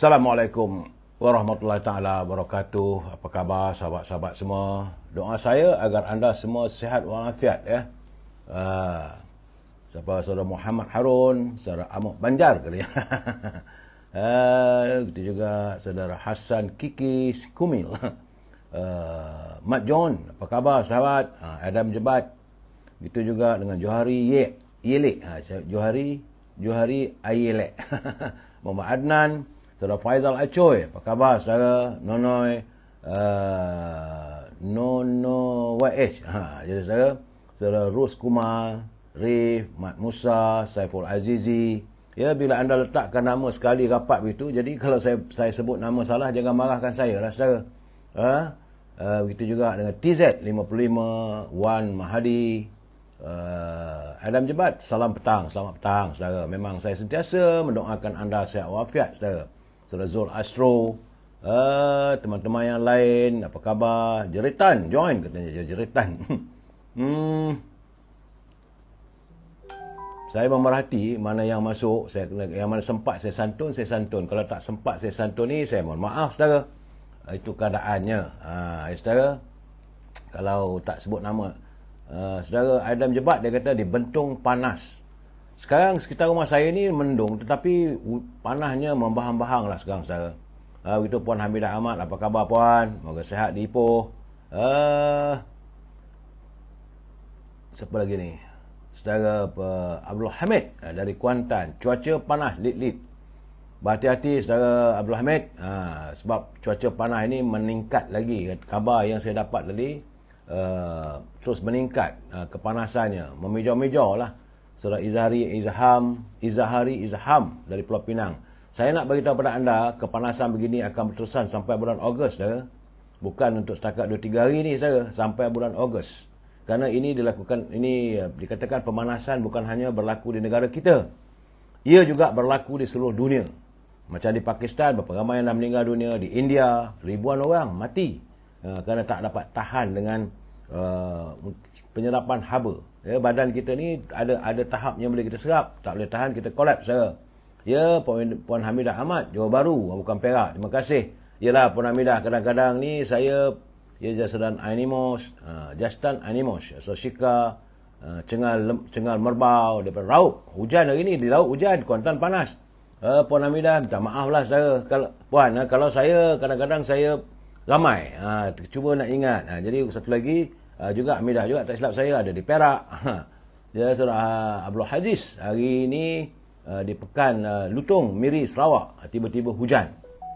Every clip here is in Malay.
Assalamualaikum warahmatullahi taala wabarakatuh. Apa khabar sahabat-sahabat semua? Doa saya agar anda semua sihat walafiat ya. Siapa saudara Muhammad Harun, saudara Amok Banjar kali ya. Itu juga saudara Hassan Kiki Kumil. Mat John, apa khabar sahabat? Adam Jebat. Itu juga dengan Johari Yelek. Johari Ayelek. Muhammad Adnan, saudara Faizal Acoy, apa khabar saudara Nonoy Nono YH. Jadi saudara Rus Kumar, Rif, Mat Musa, Saiful Azizi. Ya, bila anda letakkan nama sekali rapat begitu, jadi kalau saya sebut nama salah, jangan marahkan saya lah saudara. Begitu juga dengan TZ55, Wan Mahadi, Adam Jebat, selamat petang saudara. Memang saya sentiasa mendoakan anda sihat walafiat saudara. Saudara Zul Astro, teman-teman yang lain, apa khabar? Jeritan, join katanya, Jeritan. Saya memerhati mana yang masuk, yang mana sempat saya santun. Kalau tak sempat saya santun ni, saya mohon maaf saudara. Itu keadaannya. Saudara, kalau tak sebut nama, saudara Adam Jebat, dia kata di Bentung panas. Sekarang sekitar rumah saya ni mendung, tetapi panasnya membahang-bahang lah sekarang saudara. Begitu Puan Hamidah Ahmad, apa khabar Puan? Moga sihat di Ipoh. Siapa lagi ni? Saudara Abdul Hamid dari Kuantan. Cuaca panas, lit. Berhati-hati saudara Abdul Hamid. Sebab cuaca panas ini meningkat lagi. Khabar yang saya dapat tadi, terus meningkat kepanasannya. Memejau-mejau lah. Saudara Izahari Izham dari Pulau Pinang. Saya nak beritahu pada anda, kepanasan begini akan berterusan sampai bulan Ogos saudara. Bukan untuk setakat 2-3 hari ni saudara, sampai bulan Ogos. Kerana ini dikatakan pemanasan bukan hanya berlaku di negara kita. Ia juga berlaku di seluruh dunia. Macam di Pakistan, berapa ramai yang dah meninggal dunia. Di India, ribuan orang mati kerana tak dapat tahan dengan penyerapan haba. Ya, badan kita ni ada tahap yang boleh kita serap, tak boleh tahan, kita kolaps saudara. Ya, Puan Hamidah Ahmad, Johor Bahru, bukan Perak. Terima kasih. Yalah Puan Hamidah, kadang-kadang ni saya Justan Animos, so Shika, Cengal Merbau, daripada Raub. Hujan hari ni, di laut hujan, Kuantan panas. Puan Hamidah, minta maaf lah saudara. Puan, kalau saya, kadang-kadang saya ramai. Cuba nak ingat. Jadi satu lagi, juga Hamidah juga, tak silap saya, ada di Perak. Dia saudara Abdul Haziz, hari ini di Pekan Lutung, Miri, Sarawak, tiba-tiba hujan.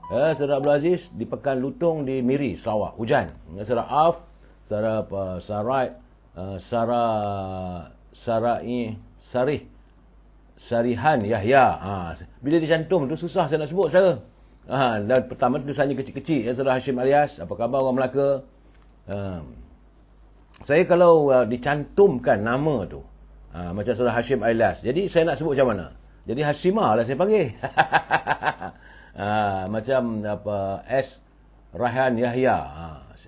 Saudara Abdul Aziz di Pekan Lutung di Miri, Sarawak, hujan. Saudara Af, saudara Sarihan Yahya. Bila dicantum tu susah saya nak sebut saudara. Dan pertama tulisannya kecil-kecil. Saudara Hashim Alias, apa khabar orang Melaka? Saya kalau dicantumkan nama tu, macam saudara Hashim Alias, jadi saya nak sebut macam mana? Jadi Hashimah lah saya panggil. Macam apa, S. Rahan Yahya,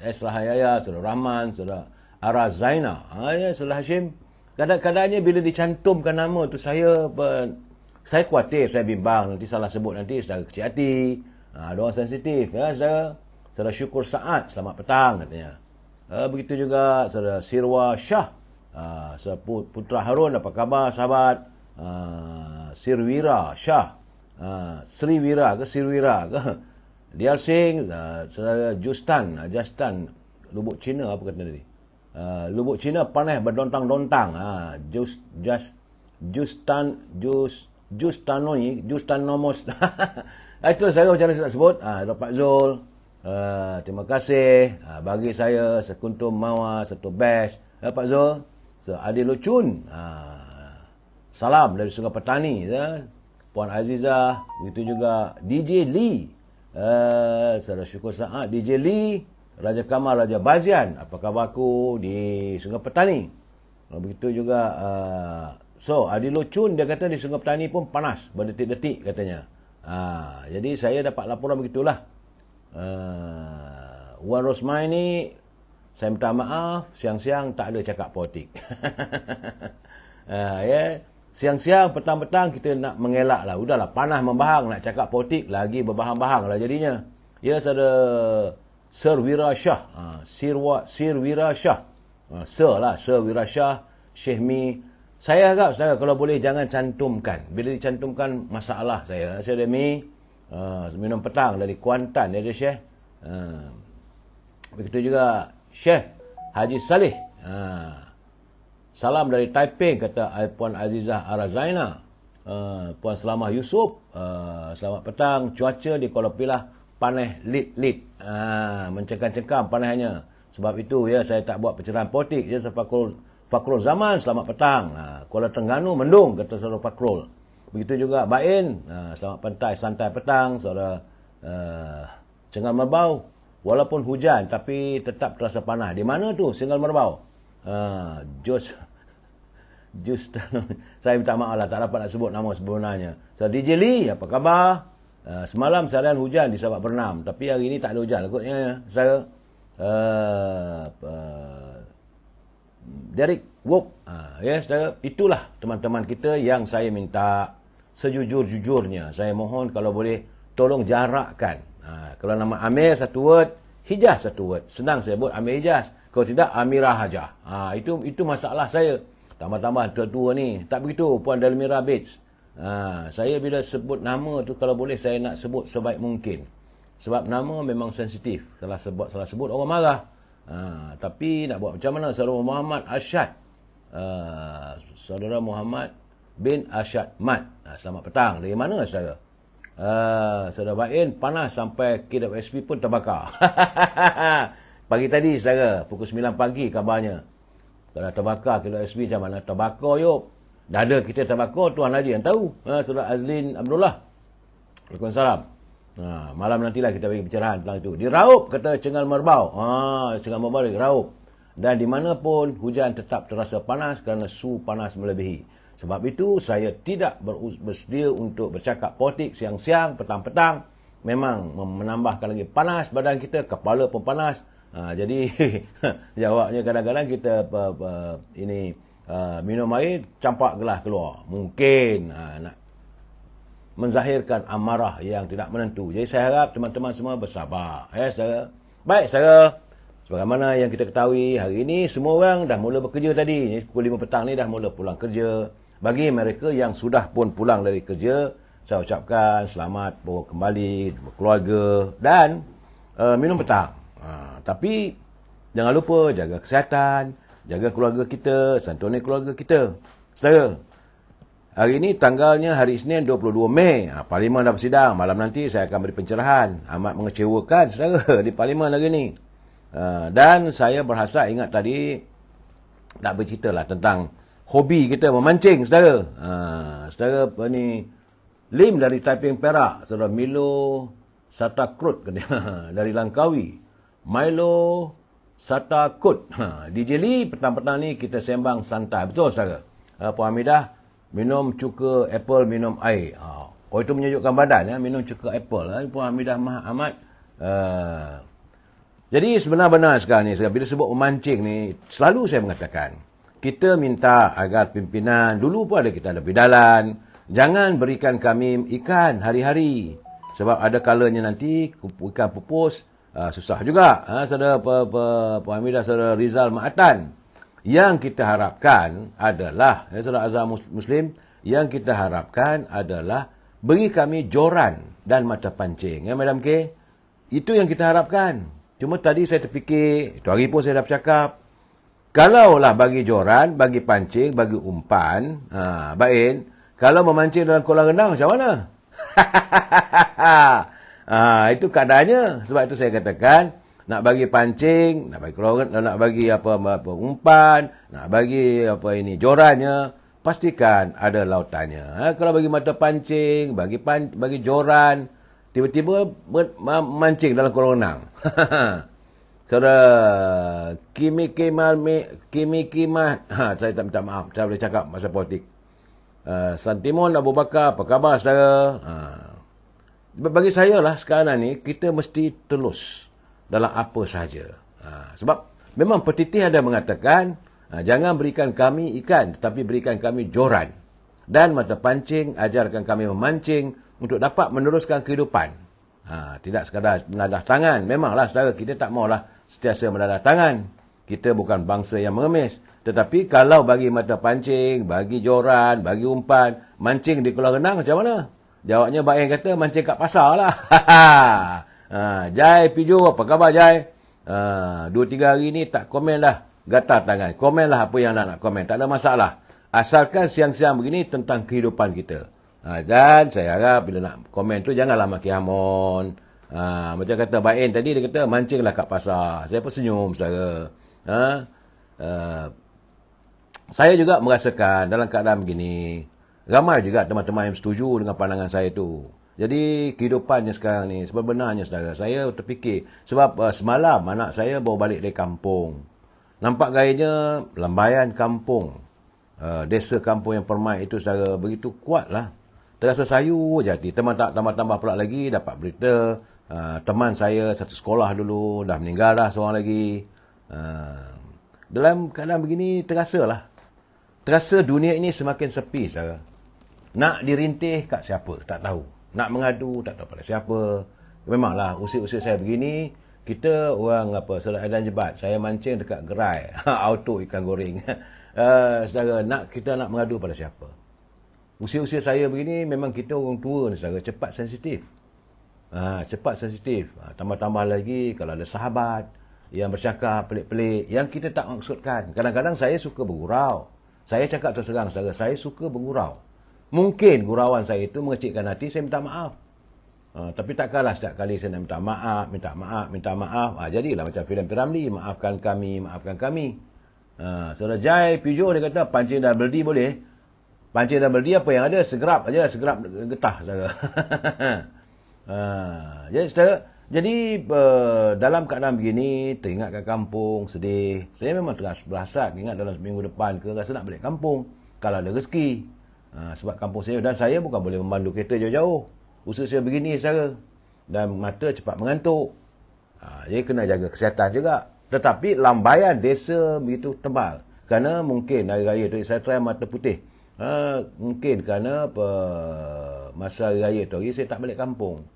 S. Rahan Yahya, saudara Rahman, saudara Ara Zaina. Ya, saudara Hashim. Kadang-kadangnya bila dicantumkan nama tu, saya khawatir, saya bimbang nanti salah sebut, nanti saudara kecil hati. Ada orang sensitif ya saudara. Saudara Syukur Saad, selamat petang katanya. Begitu juga saudara Sirwa Shah, saudara Putra Harun, apa khabar sahabat? Sirwira Shah, Sriwira ke Sirwira ke? Dial Singh, saudara Justan, Lubuk Cina, apa kata tadi? Lubuk Cina panas berdontang-dontang. Justanomos. Itu saya macam mana saya nak sebut. Pak Zul, terima kasih bagi saya sekuntum mawar, satu bash. Pak Zul, Adil Lucun, salam dari Sungai Petani. Puan Azizah, begitu juga DJ Lee, saudara Syukur Saad, DJ Lee, Raja Kamal, Raja Bazian, apa khabar aku di Sungai Petani. Begitu juga Adil Lucun, dia kata di Sungai Petani pun panas berdetik-detik katanya. Jadi saya dapat laporan begitulah. Wan Rosmai ni, saya minta maaf, siang-siang tak ada cakap politik. Ya, Siang-siang, petang-petang kita nak mengelak lah. Udahlah, panas membahang. Nak cakap politik, lagi berbahang-bahang lah jadinya. Ya, saudara Sir Wira Shah. Sir Wira Shah. Sir Wira Shah, Syekh Mi. Saya harap, saudara, kalau boleh jangan cantumkan. Bila dicantumkan, masalah saya. Saya ada Mi, minum petang dari Kuantan. Dia ada Syekh. Begitu juga Syekh Haji Saleh. Salam dari Taiping, kata Puan Azizah Arazaina. Puan Selamah Yusof, selamat petang. Cuaca di Kuala Pilah panas lit. Mencengkam-cengkam panasnya. Sebab itu ya saya tak buat pencerahan politik. Ya, Fakrul Zaman, selamat petang. Kuala Terengganu mendung, kata saudara Fakrul. Begitu juga Bain, selamat pantai, santai petang. Saudara Cengal Merbau, walaupun hujan tapi tetap terasa panas. Di mana tu Cengal Merbau? Jus saya minta maaf lah, tak dapat nak sebut nama sebenarnya. So, DJ Lee, apa khabar? Semalam seharian hujan di Sabak Bernam, tapi hari ini tak ada hujan agaknya. Saya Derek Wop, ya saudara, itulah teman-teman kita yang saya minta sejujur-jujurnya. Saya mohon kalau boleh tolong jarakkan. Kalau nama Amir satu word, Hijaz satu word. Senang saya buat Amir Hijaz. Kalau tidak, Amirah Hajah. Itu masalah saya. Tambah-tambah tua-tua ni. Tak begitu, Puan Delmira Bates. Saya bila sebut nama tu, kalau boleh saya nak sebut sebaik mungkin. Sebab nama memang sensitif. Salah sebut orang marah. Tapi nak buat macam mana? Saudara Muhammad Arsyad. Saudara Muhammad bin Arsyad Mat. Selamat petang. Dari mana saudara? Saudara Bain, panas sampai KWSP pun terbakar. Pagi tadi saudara, pukul 9 pagi kabarnya. Kalau terbakar KWSP macam mana? Terbakar yuk. Dada kita terbakar, Tuhan aja yang tahu. Saudara Azlin Abdullah. Waalaikumsalam. Malam nantilah kita bagi pencerahan tentang itu. Di Raup, kata Cengal Merbau. Cengal Merbau di Raup. Dan di mana pun hujan tetap terasa panas kerana suhu panas melebihi. Sebab itu saya tidak bersedia untuk bercakap politik siang-siang, petang-petang. Memang menambahkan lagi panas badan kita, kepala pun panas. Jadi jawabnya kadang-kadang kita minum air, campak gelas keluar. Mungkin nak menzahirkan amarah yang tidak menentu. Jadi saya harap teman-teman semua bersabar. Ya, saudara. Baik, saudara. Sebagaimana yang kita ketahui, hari ini semua orang dah mula bekerja tadi. Pukul 5 petang ni dah mula pulang kerja. Bagi mereka yang sudah pun pulang dari kerja, saya ucapkan selamat bawa kembali berkeluarga dan minum petang. Tapi jangan lupa jaga kesihatan, jaga keluarga kita, santuni keluarga kita. Saudara, hari ini tanggalnya hari Isnin 22 Mei. Parlimen dah bersidang. Malam nanti saya akan beri pencerahan. Amat mengecewakan saudara di Parlimen hari ini. Dan saya berhasrat ingat tadi nak bercerita lah tentang hobi kita memancing saudara. Saudara ni Lim dari Taiping Perak, saudara Milo Satakrut dari Langkawi. Milo Satakut. DJ Lee, petang-petang ni kita sembang santai. Betul saudara? Puan Hamidah minum cuka apple, minum air. Itu menyejukkan badan ya, minum cuka apple. Puan Hamidah Ahmad. Jadi sebenar-benar sekarang ni, bila sebut memancing ni, selalu saya mengatakan, kita minta agar pimpinan, dulu pun kita ada bidalan, jangan berikan kami ikan hari-hari. Sebab ada kalanya nanti ikan pupus, susah juga. Saudara Puan Hamidah, saudara Rizal Ma'atan. Yang kita harapkan adalah, saudara Azhar Muslim, yang kita harapkan adalah beri kami joran dan mata pancing. Ya, Madam K? Itu yang kita harapkan. Cuma tadi saya terfikir, itu hari pun saya dah bercakap, kalaulah bagi joran, bagi pancing, bagi umpan, Bain, kalau memancing dalam kolam renang macam mana? Itu keadaannya. Sebab itu saya katakan, nak bagi pancing, nak bagi kolam, nak bagi apa umpan, nak bagi jorannya, pastikan ada lautannya. Kalau bagi mata pancing, bagi joran, tiba-tiba mancing dalam kolam renang. Saudara Kimi Kimat, saya tak minta maaf, saya boleh cakap masa politik. Santimon Abu Bakar, apa khabar saudara? Bagi saya lah sekarang ni, kita mesti telus dalam apa sahaja. Sebab memang petitih ada mengatakan, jangan berikan kami ikan, tetapi berikan kami joran. Dan mata pancing, ajarkan kami memancing untuk dapat meneruskan kehidupan. Tidak sekadar menadah tangan. Memanglah saudara, kita tak maulah sentiasa menadah tangan. Kita bukan bangsa yang mengemis. Tetapi kalau bagi mata pancing, bagi joran, bagi umpan, mancing di kolam renang macam mana? Jawabnya Baik kata mancing kat pasar lah. Jai Pijo, apa khabar Jai? 2-3 hari ni tak komen dah. Gatal tangan. Komen lah apa yang nak komen. Tak ada masalah. Asalkan siang-siang begini tentang kehidupan kita. Dan saya harap bila nak komen tu janganlah maki hamon. Macam kata Bain tadi, dia kata mancinglah kat pasar. Saya pun senyum saudara. Saya juga merasakan dalam keadaan begini, ramai juga teman-teman yang setuju dengan pandangan saya tu. Jadi kehidupannya sekarang ni sebenarnya saudara, saya terfikir sebab semalam anak saya bawa balik dari kampung. Nampak gayanya lambaian kampung. Desa kampung yang Permai itu saudara begitu kuat lah. Terasa sayu je hati. Tambah-tambah pula lagi dapat berita teman saya satu sekolah dulu dah meninggal dah seorang lagi. Dalam keadaan begini terasa dunia ini semakin sepi saudara. Nak dirintih kat siapa tak tahu. Nak mengadu tak tahu pada siapa. Memanglah usia-usia saya begini, kita orang Selat Adan Jebat, saya mancing dekat gerai auto ikan goreng. Saudara, kita nak mengadu pada siapa? Usia-usia saya begini, memang kita orang tua ni saudara, cepat sensitif. Tambah-tambah lagi kalau ada sahabat yang bercakap pelik-pelik yang kita tak maksudkan. Kadang-kadang saya suka bergurau. Saya cakap terus terang saudara, saya suka bergurau. Mungkin gurauan saya itu mengecikkan hati, saya minta maaf. Tapi takkanlah setiap kali saya nak minta maaf. Jadilah macam filem Piramli, maafkan kami. Saudara Jai Pijo dia kata pancing dan beldi boleh. Pancing dan beldi apa yang ada, segerap getah saudara. Jadi dalam keadaan begini, teringat kat kampung, sedih. Saya memang terus berhasrat ingat dalam seminggu depan ke rasa nak balik kampung kalau ada rezeki. Sebab kampung saya, dan saya bukan boleh memandu kereta jauh-jauh. Usaha saya begini saudara, dan mata cepat mengantuk. Jadi kena jaga kesihatan juga. Tetapi lambaian desa begitu tebal. Kerana mungkin hari raya tu, saya try mata putih. Mungkin kerana masa hari raya tu saya tak balik kampung.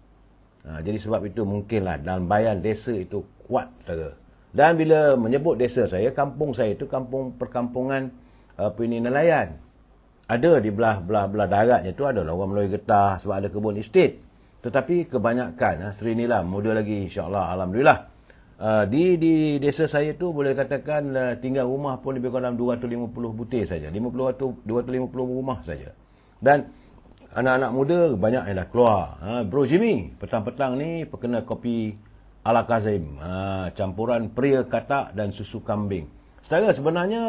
Jadi sebab itu mungkinlah lambaian desa itu kuat saudara. Dan bila menyebut desa saya, kampung saya itu kampung perkampungan nelayan. Ada di belah daratnya tu adalah orang Melayu getah sebab ada kebun estate. Tetapi kebanyakan Seri Nilam muda lagi, insya-Allah, alhamdulillah. Di desa saya tu boleh katakan tinggal rumah pun lebih kurang 250 butir saja. 250 rumah saja. Dan anak-anak muda banyak yang dah keluar. Bro Jimmy, petang-petang ni perkena kopi ala Kazim. Campuran pria katak dan susu kambing. Secara sebenarnya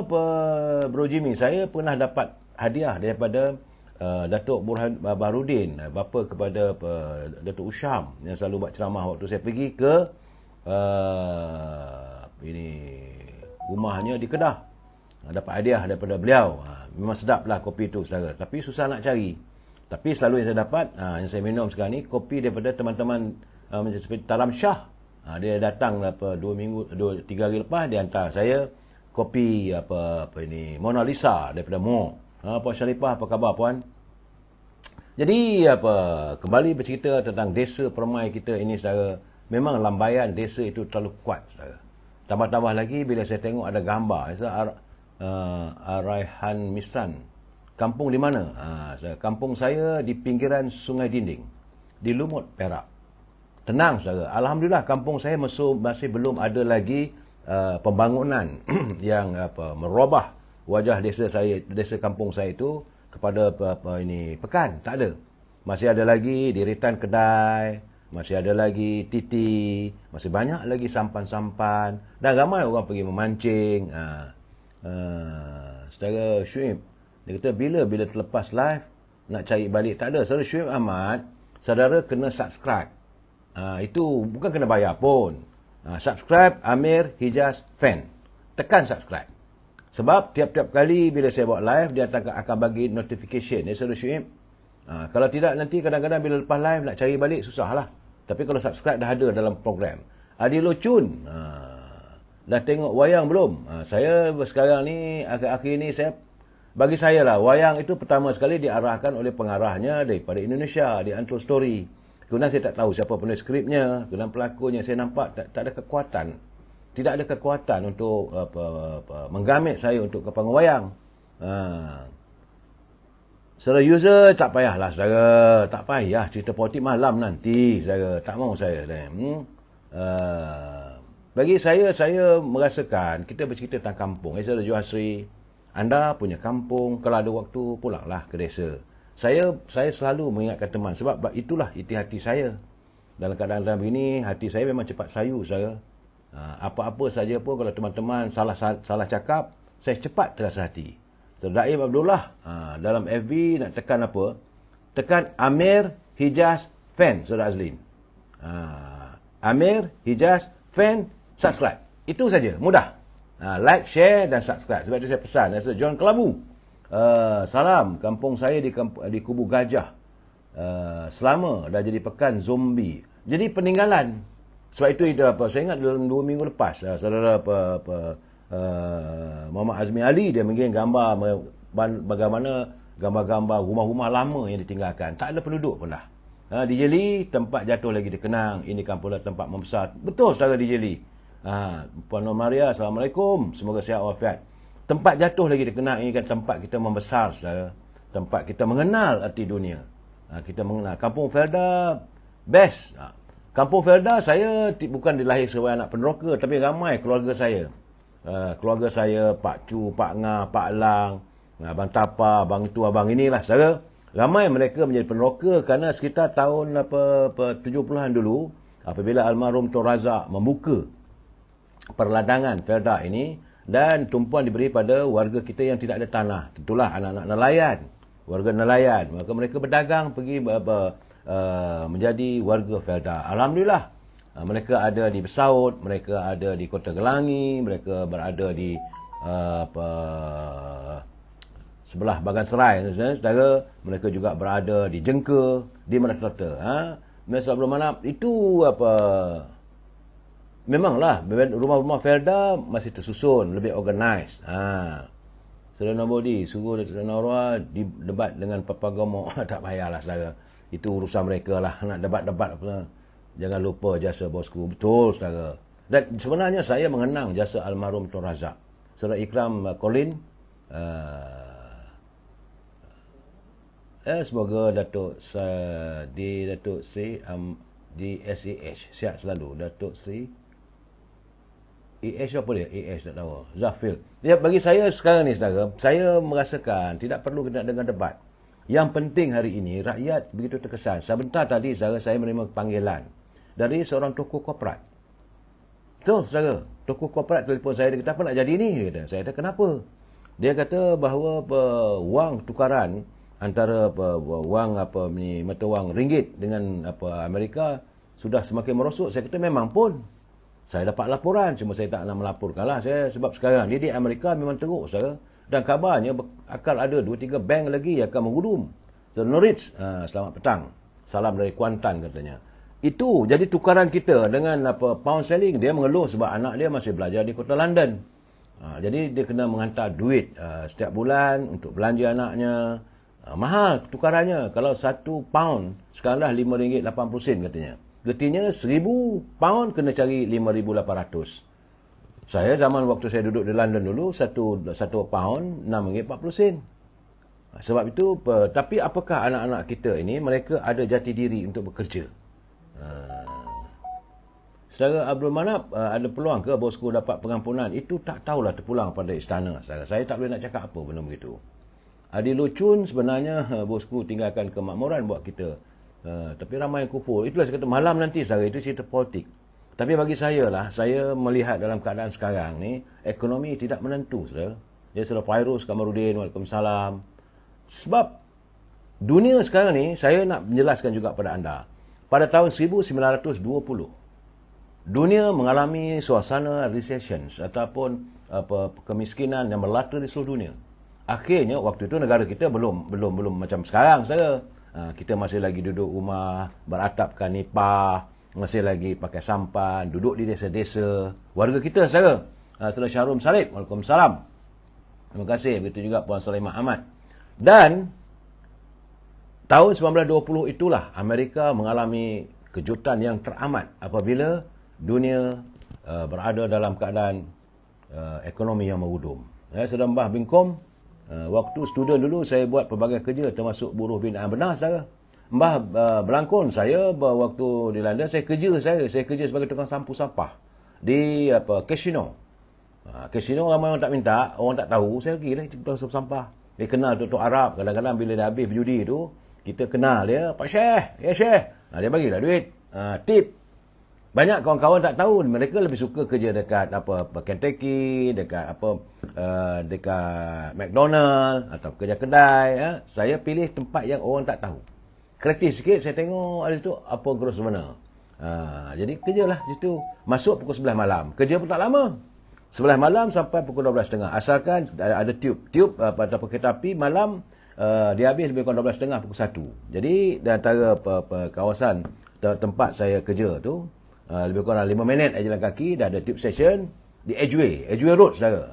Bro Jimmy, saya pernah dapat hadiah daripada Datuk Baharudin, bapa kepada Datuk Usham yang selalu buat ceramah waktu saya pergi ke rumahnya di Kedah. Dapat hadiah daripada beliau. Memang sedaplah kopi tu saudara, tapi susah nak cari. Tapi selalu yang saya dapat, yang saya minum sekarang ni, kopi daripada teman-teman macam seperti Taram Shah. Dia datang 3 hari lepas, dia hantar saya kopi Mona Lisa daripada Mo. Puan Syarifah, apa khabar puan? Jadi kembali bercerita tentang desa Permai kita ini saudara. Memang lambaian desa itu terlalu kuat saudara. Tambah-tambah lagi bila saya tengok ada gambar Araihan Misran. Kampung di mana? Kampung saya di pinggiran Sungai Dinding, di Lumut, Perak. Tenang saudara. Alhamdulillah kampung saya masih belum ada lagi pembangunan yang merubah wajah desa kampung saya itu kepada pekan. Tak ada. Masih ada lagi diritan kedai, masih ada lagi titi, masih banyak lagi sampan-sampan, dan ramai orang pergi memancing. Saudara Syuib, dia kata bila terlepas live nak cari balik, tak ada. Saudara Syuib Ahmad, saudara kena subscribe. Itu bukan kena bayar pun. Subscribe Amir Hijaz Fan. Tekan subscribe. Sebab tiap-tiap kali bila saya buat live, dia akan bagi notification. Ya, Saudara Syuib. Kalau tidak, nanti kadang-kadang bila lepas live nak cari balik, susahlah. Tapi kalau subscribe dah ada dalam program. Adil Ocun. Dah tengok wayang belum? Saya sekarang ni, akhir-akhir ni saya bagi saya lah, wayang itu pertama sekali diarahkan oleh pengarahnya daripada Indonesia, di Untold Story. Kemudian saya tak tahu siapa penulis skripnya, kemudian pelakonnya, saya nampak tak ada kekuatan. Tidak ada kekuatan untuk menggamit saya untuk ke panggung wayang. Secara user, tak payahlah saudara. Tak payah cerita politik malam nanti saudara. Tak mahu saya. Bagi saya merasakan kita bercerita tentang kampung. Saudara Johasri, anda punya kampung, kalau ada waktu pulanglah ke desa. Saya selalu mengingatkan teman sebab itulah iti hati saya. Dalam keadaan begini, hati saya memang cepat sayu saudara. Apa-apa saja pun kalau teman-teman salah cakap, saya cepat terasa hati. Saudara Daim Abdullah dalam FB nak tekan apa? Tekan Amir Hijaz Fan, Saudara Azlin. Amir Hijaz Fan, subscribe. Itu saja, mudah. Like, share dan subscribe. Sebab itu saya pesan. Saya John Kelabu. Salam, kampung saya di Kubu Gajah. Selama dah jadi pekan zombie. Jadi peninggalan. Sebab itu saya ingat dalam 2 minggu lepas, saudara Muhammad Azmi Ali dia mengirim gambar bagaimana gambar-gambar rumah-rumah lama yang ditinggalkan. Tak ada penduduk pun dah. Di Jeli tempat jatuh lagi dikenang. Ini kampung tempat membesar. Betul saudara di Jeli. Puan Nur Maria, Assalamualaikum. Semoga sihat walafiat. Tempat jatuh lagi dikenang. Ini kan tempat kita membesar saudara. Tempat kita mengenal arti dunia. Kita mengenal. Kampung Felda best. Kampung Felda saya bukan dilahir sebagai anak peneroka, tapi ramai keluarga saya. Keluarga saya, Pak Cu, Pak Ngah, Pak Lang, Abang Tapa, Abang itu, Abang inilah saudara. Ramai mereka menjadi peneroka kerana sekitar tahun 70-an dulu, apabila almarhum Tun Razak membuka perladangan Felda ini, dan tumpuan diberi pada warga kita yang tidak ada tanah. Tentulah anak-anak nelayan, warga nelayan. Maka mereka berdagang pergi menjadi warga Felda. Alhamdulillah. Mereka ada di Besaut, mereka ada di Kota Gelangi, mereka berada di sebelah Bagan Serai, saudara. Mereka juga berada di Jengka, di Melaka. Masalah belum mana itu memanglah rumah-rumah Felda masih tersusun, lebih organised. Saudara Nobody suruh Saudara Norwa debat dengan Papa Gomo. Tak payahlah saudara. Itu urusan mereka lah, nak debat-debat apa. Jangan lupa jasa bosku. Betul, saudara. Dan sebenarnya saya mengenang jasa almarhum Tun Razak. Saudara Ikram Colin. Semoga Datuk Sri di SEH sihat selalu. Datuk Sri EH apa dia? EH tak tahu. Zafil. Ya, bagi saya sekarang ni, saudara, saya merasakan tidak perlu kita dengar debat. Yang penting hari ini, rakyat begitu terkesan. Sebentar tadi, saudara, saya menerima panggilan dari seorang tokoh korporat. Betul, saudara. Tokoh korporat telefon saya, dia kata, apa nak jadi ni? Dia kata. Saya kata, kenapa? Dia kata bahawa wang tukaran antara wang mata wang ringgit dengan Amerika sudah semakin merosot. Saya kata, memang pun. Saya dapat laporan, cuma saya tak nak melaporkanlah. Sebab sekarang dia di Amerika memang teruk, saudara. Dan kabarnya akan ada 2-3 bank lagi yang akan menggudum. So, Norwich, selamat petang. Salam dari Kuantan katanya. Itu jadi tukaran kita dengan pound sterling. Dia mengeluh sebab anak dia masih belajar di kota London. Jadi dia kena menghantar duit setiap bulan untuk belanja anaknya. Mahal tukarannya. Kalau 1 pound sekarang dah RM5.80 katanya. Getinya 1,000 pound kena cari 5,800. Saya zaman waktu saya duduk di London dulu, 1 pound RM6.40. Sebab itu, tapi apakah anak-anak kita ini, mereka ada jati diri untuk bekerja? Saudara Abdul Manap, ada peluang ke bosku dapat pengampunan? Itu tak tahulah terpulang pada istana. Saudara. Saya tak boleh nak cakap apa benda begitu. Adil Lucun sebenarnya bosku tinggalkan kemakmuran buat kita. Tapi ramai yang kufur. Itulah saya kata malam nanti, saudara, itu cerita politik. Tapi bagi saya lah, saya melihat dalam keadaan sekarang ni, ekonomi tidak menentu, saudara. Ya, saudara Fairuz Kamarudin, Waalaikumsalam. Sebab dunia sekarang ni, saya nak menjelaskan juga pada anda. Pada tahun 1920, dunia mengalami suasana recession ataupun kemiskinan yang melata di seluruh dunia. Akhirnya, waktu itu negara kita belum macam sekarang, saudara. Kita masih lagi duduk rumah, beratapkan nipah, masih lagi pakai sampan, duduk di desa-desa. Warga kita, saudara. Saudara Syahrum Salib, Waalaikumsalam. Terima kasih. Begitu juga Puan Sulaiman Ahmad. Dan tahun 1920 itulah Amerika mengalami kejutan yang teramat apabila dunia berada dalam keadaan ekonomi yang merudum. Saudara Mbah Bingkom, waktu student dulu saya buat pelbagai kerja termasuk buruh binaan. Benar saudara. Mbah berlangkon saya waktu di London, saya kerja sebagai tukang sapu sampah di Casino. Casino ramai orang tak minta, orang tak tahu, saya pergi lah tukang sapu sampah. Dia kenal Tok Arab, kadang-kadang bila dah habis berjudi tu, kita kenal dia, Pak Syekh, ya Syekh. Dia bagilah duit, tip. Banyak kawan-kawan tak tahu, mereka lebih suka kerja dekat Kentucky, dekat dekat McDonald atau kerja kedai. Saya pilih tempat yang orang tak tahu. Kreatif sikit, saya tengok ada situ Grosvenor. Jadi kerjalah situ. Masuk pukul 11 malam. Kerja pun tak lama. 11 malam sampai pukul 12.30. Asalkan ada tube ataupun kereta api malam, dia habis lebih kurang 12.30 pukul 1. Jadi di antara kawasan tempat saya kerja tu, lebih kurang 5 minit jalan kaki dah ada tube station di Edgeway Road saudara.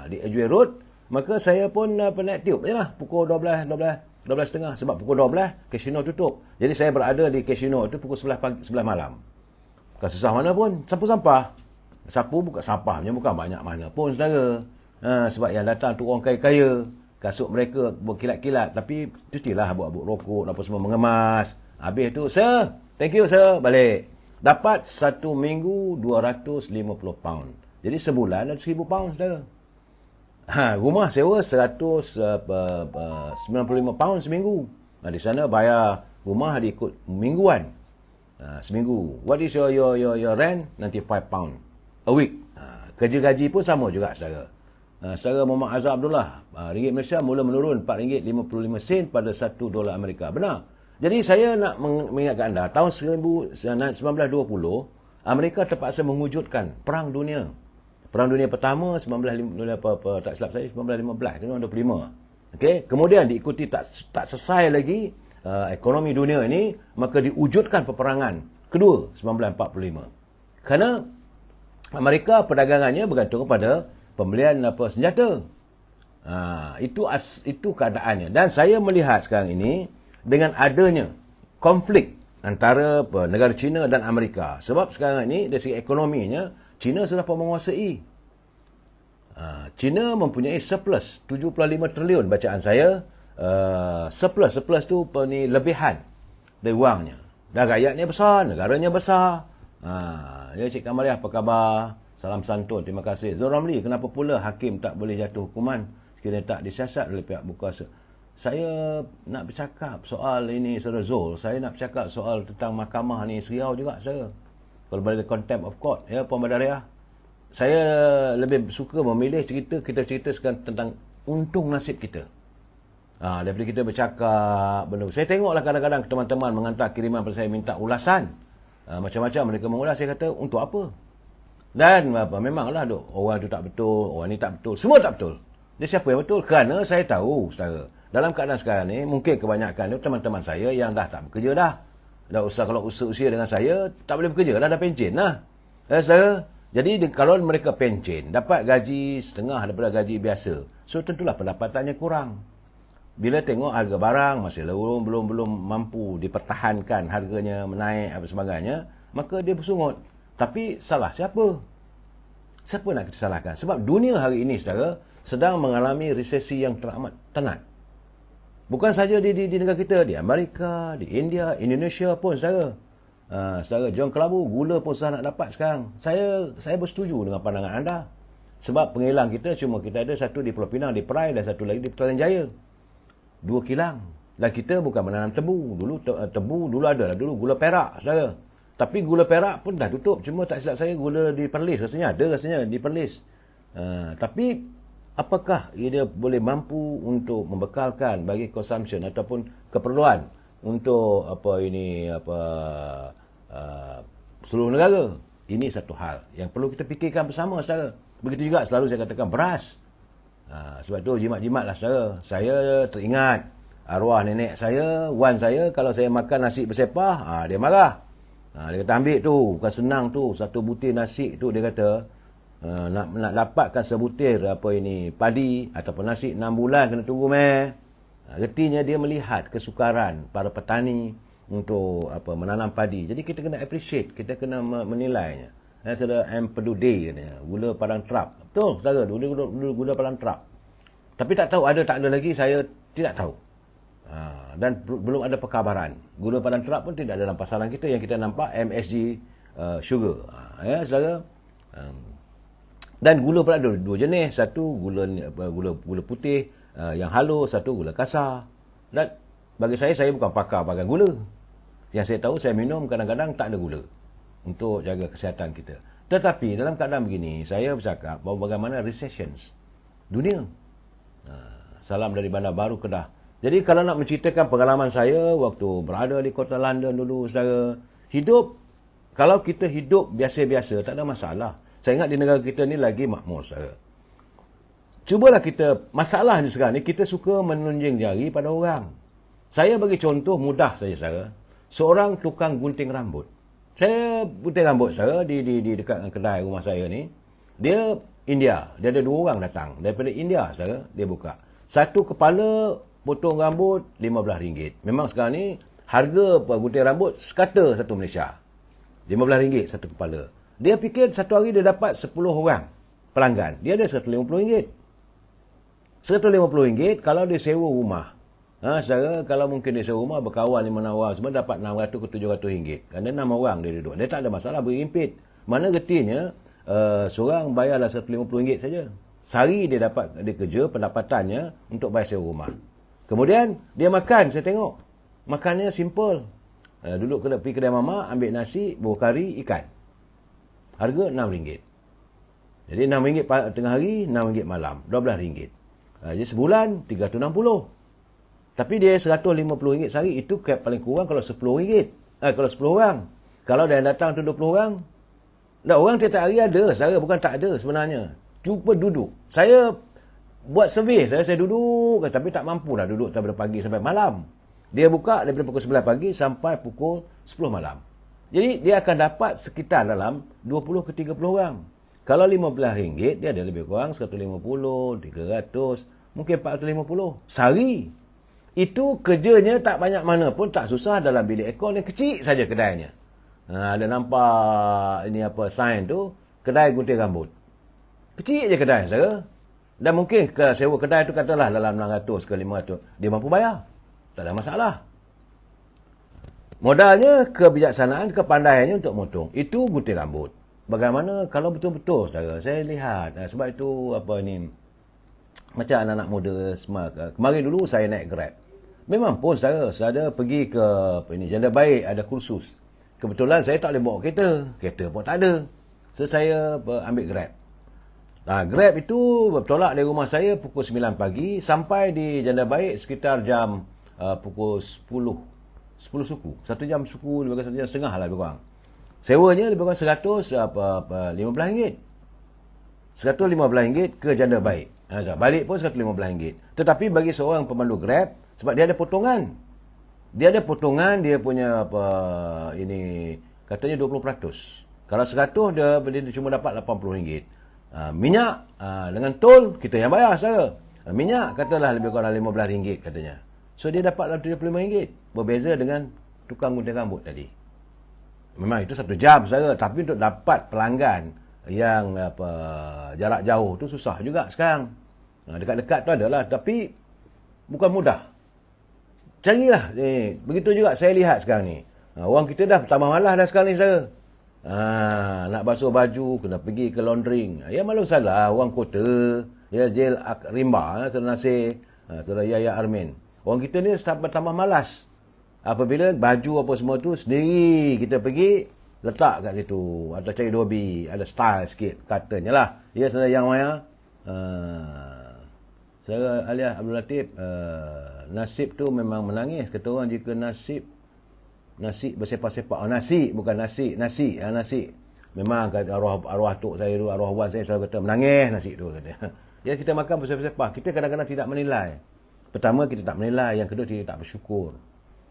Di Edgeway Road, maka saya pun naik tube jelah pukul 12.30 sebab pukul 12 Casino tutup. Jadi saya berada di Casino tu pukul 11 malam. Bukan susah mana pun, sapu sampah. Sapu bukan sampahnya bukan banyak mana pun saudara. Sebab yang datang tu orang kaya-kaya, kasut mereka berkilat-kilat, tapi custilah buat rokok apa semua mengemas. Habis tu, sir, thank you sir, balik. Dapat 1 minggu 250 pound. Jadi sebulan ada 1,000 pound saudara. Rumah sewa 195 pound seminggu. Di sana bayar rumah diikut mingguan. Seminggu. What is your rent? 95 pound a week. Kerja gaji pun sama juga saudara. Saudara Muhammad Azhar Abdullah, ringgit Malaysia mula menurun RM4.55 pada $1 Amerika. Benar. Jadi saya nak mengingatkan anda, tahun 1920 Amerika terpaksa mewujudkan perang dunia. Perang dunia pertama 1915 tak silap saya 1915 ke 1925. Okey, kemudian diikuti tak selesai lagi ekonomi dunia ini, maka diwujudkan peperangan kedua 1945. Kerana Amerika perdagangannya bergantung kepada pembelian senjata. Itu keadaannya. Dan saya melihat sekarang ini dengan adanya konflik antara negara China dan Amerika. Sebab sekarang ini dari segi ekonominya China sudah menguasai. China mempunyai surplus 75 triliun bacaan saya. Surplus tu lebihan dari wangnya. Dan rakyatnya besar, negaranya besar. Ya Cik Kamaliah, apa khabar? Salam santun, terima kasih. Zul Ramli, kenapa pula hakim tak boleh jatuh hukuman sekiranya tak disiasat oleh pihak berkuasa? Saya nak bercakap soal ini, Saudara Zul. Saya nak bercakap soal tentang mahkamah ni Seriau juga, saya. Kalau boleh contempt of court, ya Puan Badariah. Saya lebih suka memilih kita cerita sekarang tentang untung nasib kita. Daripada kita bercakap benda. Saya tengoklah kadang-kadang teman-teman mengantar kiriman pada saya minta ulasan. Macam-macam mereka mengulas, saya kata untuk apa? Dan memanglah orang tu tak betul, orang ni tak betul, semua tak betul. Dia siapa yang betul? Kerana saya tahu, saudara, dalam keadaan sekarang ni mungkin kebanyakan teman-teman saya yang dah tak bekerja dah. Kalau usia dengan saya tak boleh bekerja dah pencen lah. Saudara, jadi kalau mereka pencen, dapat gaji setengah daripada gaji biasa, so tentulah pendapatannya kurang. Bila tengok harga barang masih belum mampu dipertahankan, harganya menaik apa sebagainya, maka dia bersungut. Tapi salah siapa? Siapa nak kita salahkan? Sebab dunia hari ini, saudara, sedang mengalami resesi yang teramat tenat. Bukan saja di negara kita, di Amerika, di India, Indonesia pun, saudara. Saudara John Kelabu, gula pun susah nak dapat sekarang. Saya bersetuju dengan pandangan anda. Sebab pengilang kita ada satu di Pulau Pinang, di Perai, dan satu lagi di Petaling Jaya. 2 kilang. Dan kita bukan menanam tebu. Tebu dulu ada gula perak, saudara. Tapi gula perak pun dah tutup. Cuma tak silap saya gula di Perlis rasanya di Perlis. Tapi apakah dia boleh mampu untuk membekalkan bagi consumption ataupun keperluan untuk seluruh negara? Ini satu hal yang perlu kita fikirkan bersama, saudara. Begitu juga selalu saya katakan beras. Sebab tu jimat-jimatlah, saudara. Saya teringat arwah nenek saya, wan saya, kalau saya makan nasi bersepah, dia marah. Dia kata ambil tu, bukan senang tu, satu butir nasi tu, dia kata Nak dapatkan sebutir padi ataupun nasi 6 bulan kena tunggu Retinya dia melihat kesukaran para petani untuk menanam padi. Jadi kita kena appreciate, kita kena menilainya. Saudara Empedu Day katanya, gula padang terap. Betul, saudara, gula padang terap. Tapi tak tahu ada tak ada lagi, saya tidak tahu. Dan belum ada perkabaran. Gula padang terap pun tidak ada dalam pasaran kita. Yang kita nampak MSG sugar. Saudara. Dan gula pun ada dua jenis. Satu gula putih yang halus, satu gula kasar. Dan bagi saya bukan pakar bahagian gula. Yang saya tahu, saya minum kadang-kadang tak ada gula untuk jaga kesihatan kita. Tetapi dalam keadaan begini, saya bercakap bahawa bagaimana recessions dunia. Salam dari Bandar Baru, Kedah. Jadi kalau nak menceritakan pengalaman saya waktu berada di kota London dulu, saudara, kalau kita hidup biasa-biasa, tak ada masalah. Saya ingat di negara kita ni lagi makmur, saudara. Cubalah kita, masalahnya sekarang ni, kita suka menunjing jari pada orang. Saya bagi contoh mudah saja, saudara. Seorang tukang gunting rambut. Saya gunting rambut, saudara, di dekat kedai rumah saya ni. Dia India. Dia ada 2 orang datang. Daripada India, saudara, dia buka. Satu kepala potong rambut RM15. Memang sekarang ni, harga gunting rambut sekata satu Malaysia. RM15 satu kepala. Dia fikir satu hari dia dapat 10 orang pelanggan. Dia ada RM150. RM150 kalau dia sewa rumah. Saudara, kalau mungkin dia sewa rumah berkawan 5 orang semua dapat RM600 ke RM700. Kerana 6 orang dia duduk. Dia tak ada masalah berimpit. Mana retinya seorang bayarlah RM150 saja. Sehari dia dapat dia kerja pendapatannya untuk bayar sewa rumah. Kemudian dia makan, saya tengok. Makannya simple. Duduk pergi kedai mama, ambil nasi, bubur kari, ikan. Harga RM6. Jadi RM6 tengah hari, RM6 malam. RM12. Jadi sebulan RM360. Tapi dia RM150 sehari. Itu paling kurang kalau RM10. Kalau 10 orang. Kalau dia datang tu 20 orang. Dan orang tiap hari ada. Saya bukan tak ada sebenarnya. Cuba duduk. Saya buat survey. Saya duduk. Tapi tak mampu lah duduk daripada pagi sampai malam. Dia buka daripada pukul 9 pagi sampai pukul 10 malam. Jadi dia akan dapat sekitar dalam 20 ke 30 orang. Kalau RM15, dia ada lebih kurang RM150, RM300, mungkin RM450 sehari. Itu kerjanya tak banyak mana pun, tak susah, dalam bilik aircon yang kecil saja kedainya. Ada nampak ini sign tu, kedai gunting rambut. Kecil je kedai, saudara. Dan mungkin sewa kedai tu katalah dalam 600 ke 500, dia mampu bayar. Tak ada masalah. Modalnya kebijaksanaan, kepandaiannya untuk motong. Itu gunting rambut. Bagaimana kalau betul-betul, saudara, saya lihat sebab itu macam anak-anak muda kemarin dulu saya naik Grab. Memang pun saudara pergi ke Janda Baik, ada kursus. Kebetulan saya tak boleh bawa kereta pun tak ada. So saya ambil Grab. Grab itu bertolak dari rumah saya pukul 9 pagi sampai di Janda Baik sekitar jam pukul 10 suku. 1 jam suku, lebih kurang 1 jam setengah lah lebih kurang. Sewanya lebih kurang RM115. RM115 ke Janda Baik. Balik pun RM115. Tetapi bagi seorang pemandu Grab, sebab dia ada potongan. Dia punya katanya 20%. Kalau 100 dia cuma dapat RM80. Minyak dengan tol kita yang bayar, saudara. Minyak katalah lebih kurang RM15 katanya. So dia dapat dalam RM75. Berbeza dengan tukang gunting rambut tadi. Memang itu 1 jam, saudara. Tapi untuk dapat pelanggan yang jarak jauh tu susah juga sekarang. Dekat-dekat tu adalah, tapi bukan mudah. Carilah. Begitu juga saya lihat sekarang ni. Orang kita dah tambah malas dah sekarang ni, saudara. Nak basuh baju, kena pergi ke laundering. Ya malu salah, orang kota. Ya Jel Rimba, Saudara Nasir, Saudara Yaya Armin. Orang kita ni tambah malas. Apabila baju apa semua tu sendiri kita pergi letak kat situ, atau cari dobi, ada style sikit katanya lah. Ya saudara Yang Maya, saudara Alias Abdul Latif, nasib tu memang menangis. Kata orang jika nasi bersepak-sepak. Nasi bukan nasi. Memang arwah tok saya tu, arwah wan saya selalu kata menangis nasi tu kata. Ya kita makan bersepak-sepak. Kita kadang-kadang tidak menilai. Pertama kita tak menilai, yang kedua kita tak bersyukur.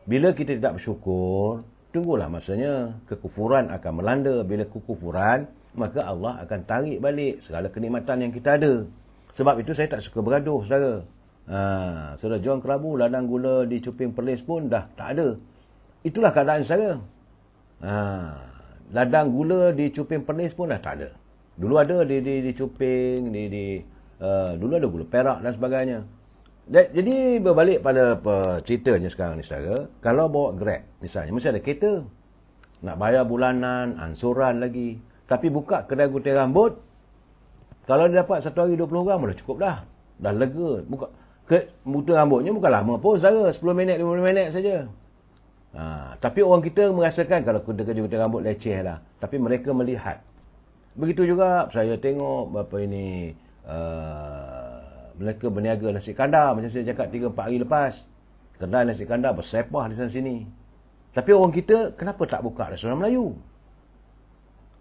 Bila kita tidak bersyukur, tunggulah masanya kekufuran akan melanda. Bila kekufuran, maka Allah akan tarik balik segala kenikmatan yang kita ada. Sebab itu saya tak suka bergaduh, saudara. Saudara John Kerabu, ladang gula di Cuping Perlis pun dah tak ada. Itulah keadaan saudara. Ladang gula di Cuping Perlis pun dah tak ada. Dulu ada di Cuping, dulu ada gula perak dan sebagainya. Jadi berbalik pada ceritanya sekarang ni saudara, kalau bawa Grab misalnya, mesti ada kereta. Nak bayar bulanan, ansuran lagi. Tapi buka kedai gunting rambut, kalau dia dapat satu hari 20 orang, dah cukup dah. Dah lega. Buka gunting rambutnya bukan lama pun saudara, 10 minit, 15 minit saja. Tapi orang kita merasakan kalau kerja gunting rambut leceh lah. Tapi mereka melihat. Begitu juga saya tengok mereka berniaga nasi kandar. Macam saya cakap 3-4 hari lepas. Kedai nasi kandar bersepah di sana sini. Tapi orang kita kenapa tak buka restoran Melayu?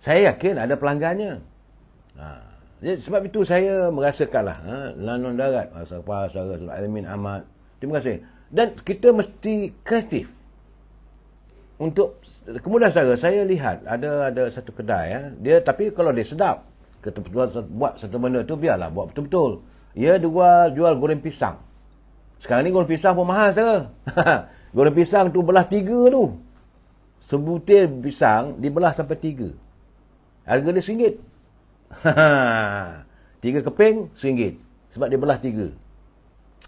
Saya yakin ada pelanggannya. Jadi sebab itu saya merasakanlah Lanon Darat, Saudara Alamin Ahmad. Terima kasih. Dan kita mesti kreatif. Untuk kemudian saya lihat ada satu kedai dia, tapi kalau dia sedap, kita buat satu benda tu biarlah buat betul-betul. Dia jual goreng pisang. Sekarang ni goreng pisang pun mahal saudara. Goreng pisang tu belah 3 tu. Sebutir pisang dibelah sampai 3. Harga dia RM1. 3 keping RM1. Sebab dia belah 3.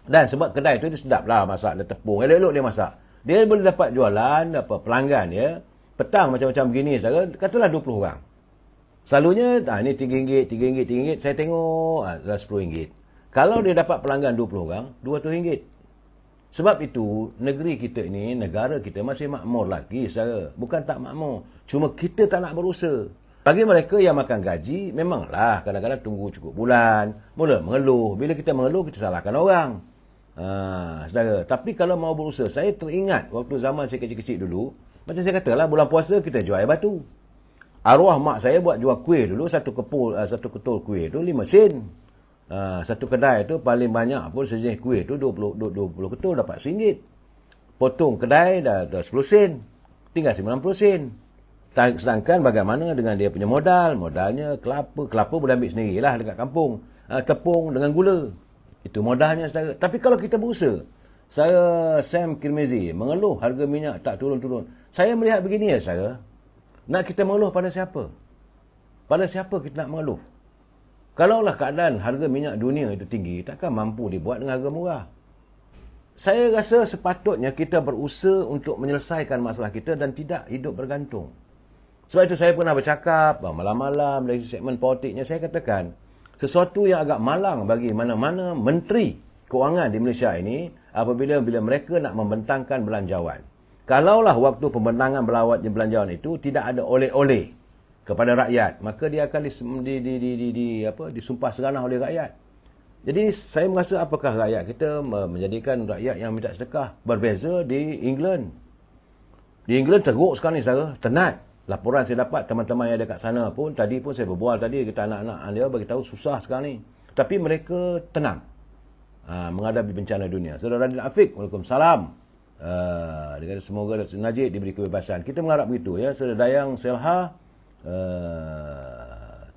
Dan sebab kedai tu dia sedap lah masak. Dia tepung. Elok-elok dia masak. Dia boleh dapat jualan pelanggan dia. Petang macam-macam begini saudara. Katalah 20 orang. Selalunya ni RM3, RM3. Saya tengok dah RM10. Kalau dia dapat pelanggan 20 orang, RM200. Sebab itu negeri kita ini, negara kita masih makmur lagi saudara. Bukan tak makmur. Cuma kita tak nak berusaha. Bagi mereka yang makan gaji, memanglah kadang-kadang tunggu cukup bulan. Mula mengeluh. Bila kita mengeluh, kita salahkan orang. Saudara. Tapi kalau mau berusaha, saya teringat waktu zaman saya kecil-kecil dulu. Macam saya katalah, bulan puasa kita jual air batu. Arwah mak saya buat jual kuih dulu, satu ketul kuih tu 5 sen. Satu kedai tu paling banyak pun sejenis kuih tu 20 ketul dapat RM1. Potong kedai dah 10 sen. Tinggal 90 sen. Sedangkan bagaimana dengan dia punya modalnya kelapa boleh ambil sendirilah dekat kampung. Tepung dengan gula. Itu modalnya saudara. Tapi kalau kita berusaha, saya Sam Kirmizi mengeluh harga minyak tak turun-turun. Saya melihat begini ya saudara. Nak kita mengeluh pada siapa? Pada siapa kita nak mengeluh? Kalaulah keadaan harga minyak dunia itu tinggi, takkan mampu dibuat dengan harga murah. Saya rasa sepatutnya kita berusaha untuk menyelesaikan masalah kita dan tidak hidup bergantung. Sebab itu saya pernah bercakap, malam-malam dari segmen politiknya, saya katakan, sesuatu yang agak malang bagi mana-mana menteri kewangan di Malaysia ini, apabila mereka nak membentangkan belanjawan. Kalaulah waktu pembentangan belanjawan itu tidak ada oleh-oleh kepada rakyat, maka dia akan disumpah seranah oleh rakyat. Jadi saya merasa apakah rakyat kita menjadikan rakyat yang minta sedekah berbeza di England. Di England teruk sekarang ni saudara, tenat. Laporan saya dapat teman-teman yang ada kat sana pun, tadi pun saya berbual tadi, kita anak-anak dia bagi tahu susah sekarang ni. Tapi mereka tenang menghadapi bencana dunia. Saudara Radin Afiq, Waalaikumsalam. Dia kata semoga Najib diberi kebebasan. Kita mengharap begitu ya. Saudara Dayang Selha,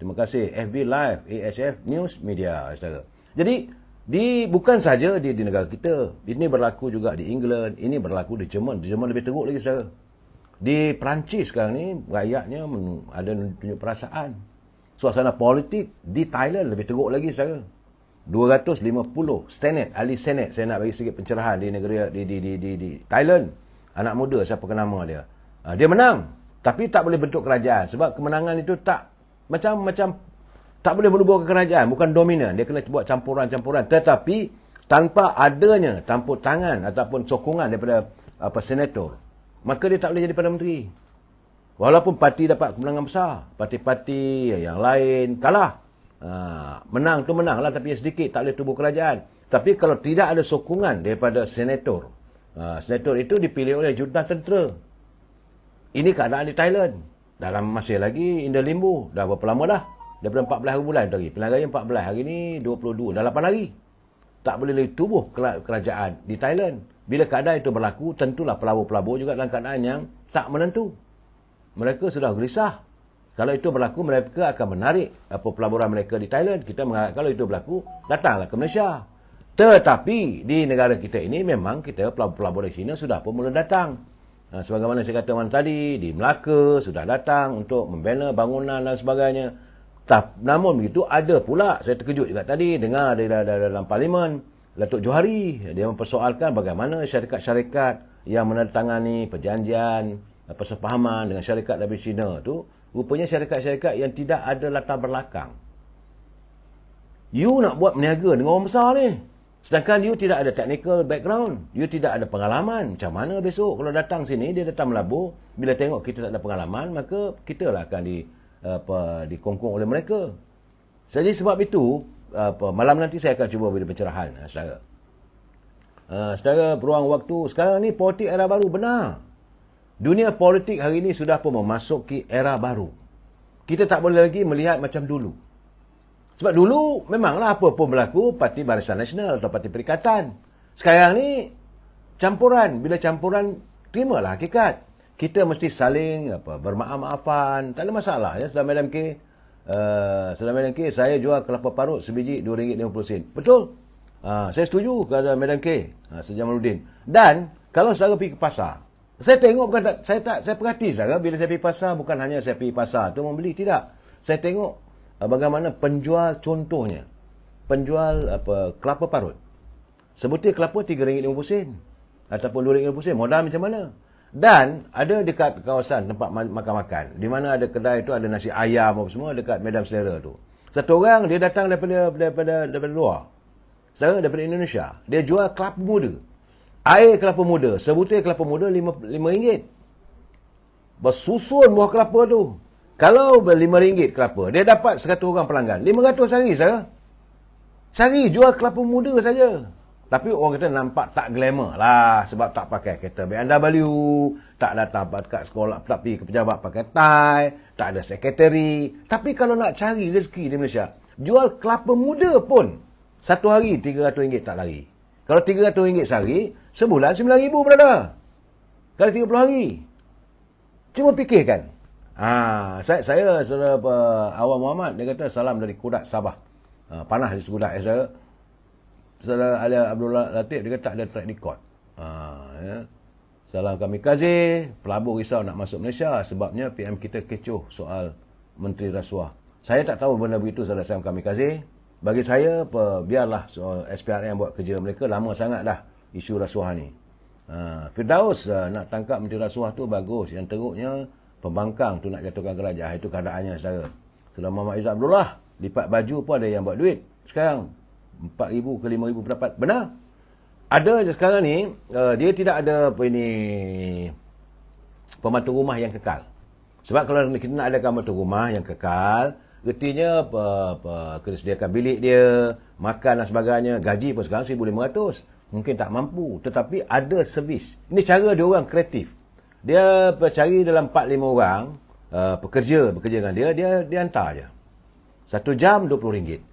terima kasih. FB Live, AHF News Media, saudara. Jadi bukan saja di negara kita. Ini berlaku juga di England, ini berlaku di Jerman. Di Jerman lebih teruk lagi saudara. Di Perancis sekarang ni rakyatnya ada tunjuk perasaan. Suasana politik di Thailand lebih teruk lagi saudara. 250 Senate, ahli Senate, saya nak bagi sedikit pencerahan di negara di Thailand. Anak muda, siapa ke nama dia? Dia menang, tapi tak boleh bentuk kerajaan sebab kemenangan itu tak macam tak boleh berubah ke kerajaan, bukan dominan. Dia kena buat campuran-campuran, tetapi tanpa adanya campur tangan ataupun sokongan daripada senator, maka dia tak boleh jadi Perdana Menteri. Walaupun parti dapat kemenangan besar, parti-parti yang lain kalah. Menang tu menang lah, tapi sedikit, tak boleh tubuh kerajaan. Tapi kalau tidak ada sokongan daripada senator, senator itu dipilih oleh junta tentera. Ini keadaan di Thailand. Dalam masih lagi Indah Limbu, dah berapa lama dah? Daripada 14 bulan tadi. Pilihan raya 14, hari ni 22, dah 8 hari. Tak boleh lagi tubuh kerajaan di Thailand. Bila keadaan itu berlaku, tentulah pelabur-pelabur juga dalam keadaan yang tak menentu. Mereka sudah gelisah. Kalau itu berlaku, mereka akan menarik pelaburan mereka di Thailand. Kita mengharap kalau itu berlaku, datanglah ke Malaysia. Tetapi di negara kita ini memang kita pelabur dari China sudah pun mula datang. Sebagaimana saya kata tadi, di Melaka sudah datang untuk membina bangunan dan sebagainya. Namun begitu ada pula, saya terkejut juga tadi dengar dalam parlimen, Datuk Johari, dia mempersoalkan bagaimana syarikat-syarikat yang menandatangani perjanjian persefahaman dengan syarikat dari China tu, rupanya syarikat-syarikat yang tidak ada latar belakang. You nak buat berniaga dengan orang besar ni. Sedangkan you tidak ada technical background. You tidak ada pengalaman. Macam mana besok kalau datang sini, dia datang melabur. Bila tengok kita tak ada pengalaman, maka kita lah akan dikongkong oleh mereka. Jadi sebab itu, malam nanti saya akan cuba beri pencerahan. Secara peruang waktu, sekarang ni politik era baru, benar. Dunia politik hari ini sudah pun memasuki era baru. Kita tak boleh lagi melihat macam dulu. Sebab dulu memanglah apa pun berlaku Parti Barisan Nasional atau Parti Perikatan. Sekarang ni campuran. Bila campuran, terimalah hakikat. Kita mesti saling bermaaf-maafan. Tak ada masalah. Ya. Sedang Madam K, saya jual kelapa parut sebiji RM2.50. Betul? Saya setuju kepada Madam K, Sir Jamaluddin. Dan kalau saudara pergi ke pasar, saya tengok, saya perhati saudara, bila saya pergi pasar, bukan hanya saya pergi pasar tu membeli, tidak. Saya tengok bagaimana penjual, contohnya penjual kelapa parut. Sebutir kelapa RM3.50 ataupun RM2.50. Modal macam mana? Dan ada dekat kawasan tempat makan-makan, di mana ada kedai tu, ada nasi ayam apa semua dekat Medan Selera tu. Satu orang dia datang daripada luar. Saudara, daripada Indonesia. Dia jual kelapa muda. Air kelapa muda, sebutir kelapa muda RM5. Bersusun buah kelapa tu. Kalau RM5 kelapa, dia dapat 100 orang pelanggan. 500 sehari, saudara. Sehari jual kelapa muda saja. Tapi orang kata nampak tak glamour lah. Sebab tak pakai kereta BMW. Tak datang kat sekolah, tak pergi ke pejabat pakai tie. Tak ada sekretari. Tapi kalau nak cari rezeki di Malaysia, jual kelapa muda pun, satu hari RM300 tak lari. Kalau RM300 sehari, sebulan RM9,000 berada. Kalau 30 hari. Cuma fikirkan. Saya saudara Awam Muhammad, dia kata salam dari Kudat, Sabah. Panah di Kudat. Saudara Ali Abdullah Latif, dia kata tak ada track record. Ya. Salam kami kazi, pelabur risau nak masuk Malaysia sebabnya PM kita kecoh soal Menteri Rasuah. Saya tak tahu benda begitu, salam kami kazi. Bagi saya, biarlah SPRM buat kerja mereka, lama sangat dah isu rasuah ni. Firdaus nak tangkap Menteri Rasuah tu bagus. Yang teruknya, pembangkang tu nak jatuhkan kerajaan. Itu keadaannya, saudara. Saudara Muhammad Izzat Abdullah, lipat baju pun ada yang buat duit. Sekarang, 4,000 ke 5,000 pendapat. Benar. Ada sekarang ni, dia tidak ada pembantu rumah yang kekal. Sebab kalau kita nak ada pembantu rumah yang kekal, artinya kena sediakan bilik dia, makan dan sebagainya. Gaji pun sekarang 1,500. Mungkin tak mampu. Tetapi ada servis. Ini cara dia orang kreatif. Dia cari dalam 4-5 orang bekerja dengan dia hantar je. 1 jam RM20.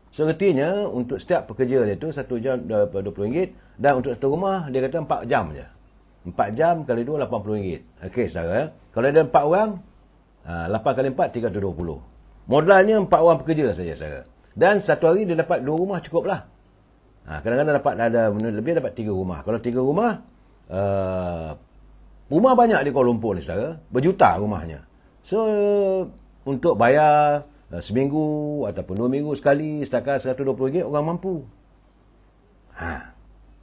So, artinya untuk setiap pekerja dia tu 1 jam RM20. Dan untuk satu rumah, dia kata 4 jam je. 4 jam kali 2, RM80. Okey, saudara. Kalau ada 4 orang, 8 kali 4, RM320. Modalnya 4 orang pekerja saja, saudara. Dan satu hari dia dapat 2 rumah cukup lah. Kadang-kadang dapat ada lebih, dapat 3 rumah. Kalau 3 rumah, rumah banyak di Kuala Lumpur ni, saudara. Berjuta rumahnya. So, untuk bayar seminggu ataupun 2 minggu sekali, setakat RM120, orang mampu.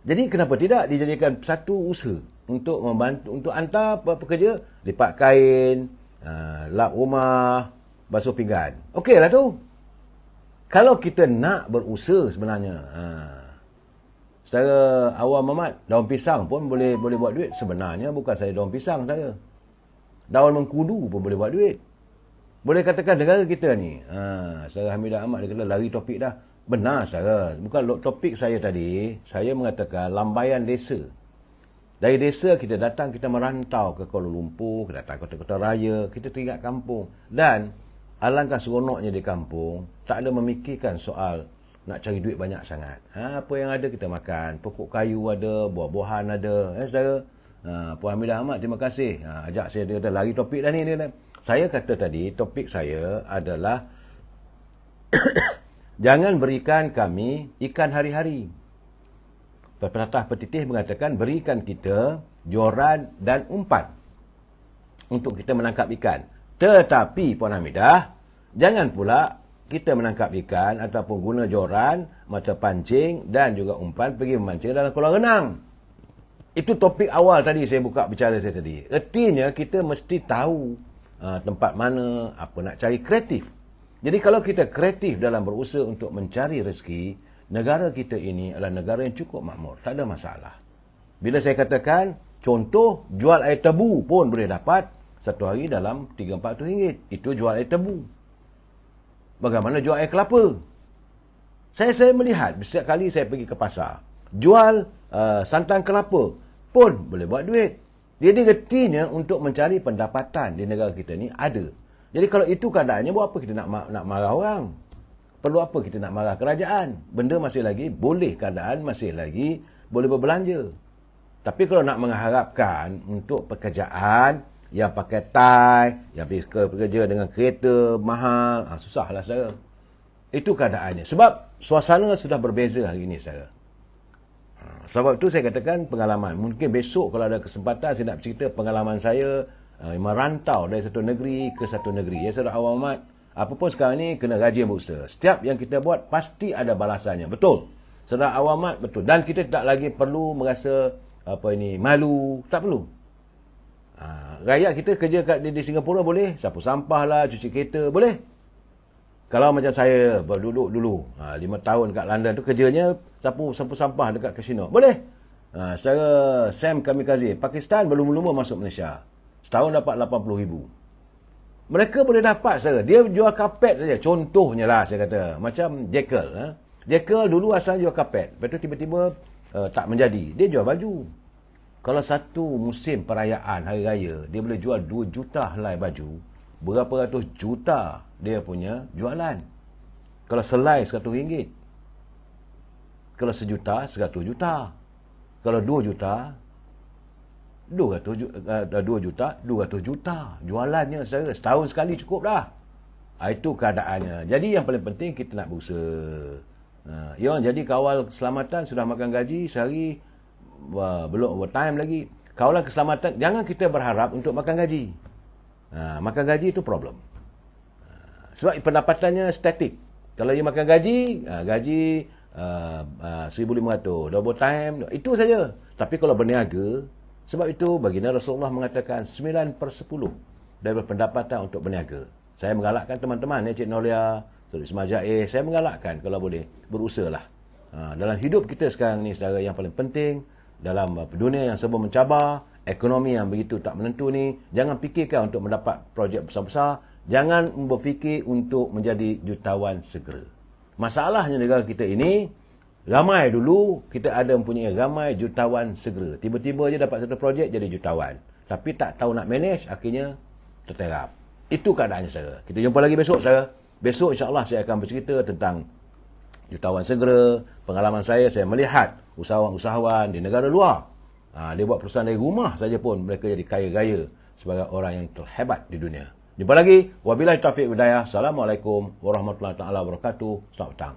Jadi, kenapa tidak dijadikan satu usaha untuk membantu, untuk hantar pekerja, lipat kain, lap rumah, basuh pinggan. Okeylah tu. Kalau kita nak berusaha sebenarnya, secara Awam Muhammad, daun pisang pun boleh buat duit. Sebenarnya bukan saya daun pisang saya. Daun mengkudu pun boleh buat duit. Boleh katakan negara kita ni, Saudara Hamidah Ahmad dia kata lari topik dah. Benar, saudara. Bukan topik saya tadi, saya mengatakan lambaian desa. Dari desa kita datang, kita merantau ke Kuala Lumpur, kita datang kota-kota raya, kita teringat kampung. Dan alangkah seronoknya di kampung, tak ada memikirkan soal nak cari duit banyak sangat. Apa yang ada kita makan. Pokok kayu ada, buah-buahan ada. Saudara. Puan Hamidah Ahmad, terima kasih. Ajak saya, dia kata lari topik dah ni. Saya kata tadi, topik saya adalah jangan berikan kami ikan hari-hari. Pepatah petitih mengatakan berikan kita joran dan umpan untuk kita menangkap ikan. Tetapi Puan Hamidah, jangan pula kita menangkap ikan ataupun guna joran, mata pancing dan juga umpan pergi memancing dalam kolam renang. Itu topik awal tadi saya buka bicara saya tadi. Ertinya kita mesti tahu tempat mana, apa nak cari, kreatif. Jadi kalau kita kreatif dalam berusaha untuk mencari rezeki, negara kita ini adalah negara yang cukup makmur. Tak ada masalah. Bila saya katakan, contoh, jual air tebu pun boleh dapat satu hari dalam 3-4 ringgit. Itu jual air tebu. Bagaimana jual air kelapa? Saya melihat, setiap kali saya pergi ke pasar, jual santan kelapa pun boleh buat duit. Jadi retinya untuk mencari pendapatan di negara kita ni ada. Jadi kalau itu keadaannya, buat apa kita nak marah orang? Perlu apa kita nak marah kerajaan? Benda masih lagi boleh, keadaan masih lagi boleh berbelanja. Tapi kalau nak mengharapkan untuk pekerjaan yang pakai tai, yang pergi kerja dengan kereta mahal, susahlah saudara. Itu keadaannya. Sebab suasana sudah berbeza hari ini saudara. Sebab itu saya katakan pengalaman. Mungkin besok kalau ada kesempatan saya nak cerita pengalaman saya merantau dari satu negeri ke satu negeri. Ya saudara awamat, apa pun sekarang ni kena rajin berusaha. Setiap yang kita buat pasti ada balasannya. Betul. Saudara awamat, betul. Dan kita tak lagi perlu merasa malu. Tak perlu. Rakyat kita kerja di Singapura boleh. Sapu sampah lah, cuci kereta, boleh. Kalau macam saya duduk dulu 5 tahun kat London tu, kerjanya sapu sampah dekat kasino, boleh. Secara Sam Kamikaze, Pakistan belum masuk Malaysia, setahun dapat 80,000. Mereka boleh dapat saudara. Dia jual kapet saja, contohnya lah saya kata. Macam Jekyll. Jekyll dulu asal jual kapet, lepas tu tiba-tiba tak menjadi, dia jual baju. Kalau satu musim perayaan hari raya, dia boleh jual 2 juta helai baju, berapa ratus juta dia punya jualan. Kalau selai RM100, kalau sejuta, 100 juta. Kalau 2 juta, 200 juta jualannya saudara. Setahun sekali cukup dah. Itu keadaannya. Jadi yang paling penting kita nak berusaha. Jadi kawal keselamatan sudah makan gaji sehari, belum overtime lagi. Kawalan keselamatan, jangan kita berharap untuk makan gaji. Makan gaji itu problem. Sebab pendapatannya statik. Kalau you makan gaji 1,500, double time, itu saja. Tapi kalau berniaga, sebab itu baginda Rasulullah mengatakan 9/10 daripada pendapatan untuk berniaga. Saya menggalakkan teman-teman, Cik Nolia, Saudara Ismail Jaiz, saya menggalakkan kalau boleh, berusahalah. Dalam hidup kita sekarang ni, saudara, yang paling penting, dalam dunia yang serba mencabar, ekonomi yang begitu tak menentu ni, jangan fikirkan untuk mendapat projek besar-besar, jangan berfikir untuk menjadi jutawan segera. Masalahnya negara kita ini, ramai dulu kita ada mempunyai ramai jutawan segera. Tiba-tiba je dapat satu projek jadi jutawan. Tapi tak tahu nak manage, akhirnya terterap. Itu keadaannya saudara. Kita jumpa lagi besok saudara. Besok insya-Allah saya akan bercerita tentang jutawan segera. Pengalaman saya melihat usahawan-usahawan di negara luar. Dia buat perusahaan dari rumah saja pun mereka jadi kaya-raya sebagai orang yang terhebat di dunia. Jumpa lagi. Wabillahi taufiq wal hidayah. Assalamualaikum warahmatullahi taala wabarakatuh. Selamat petang.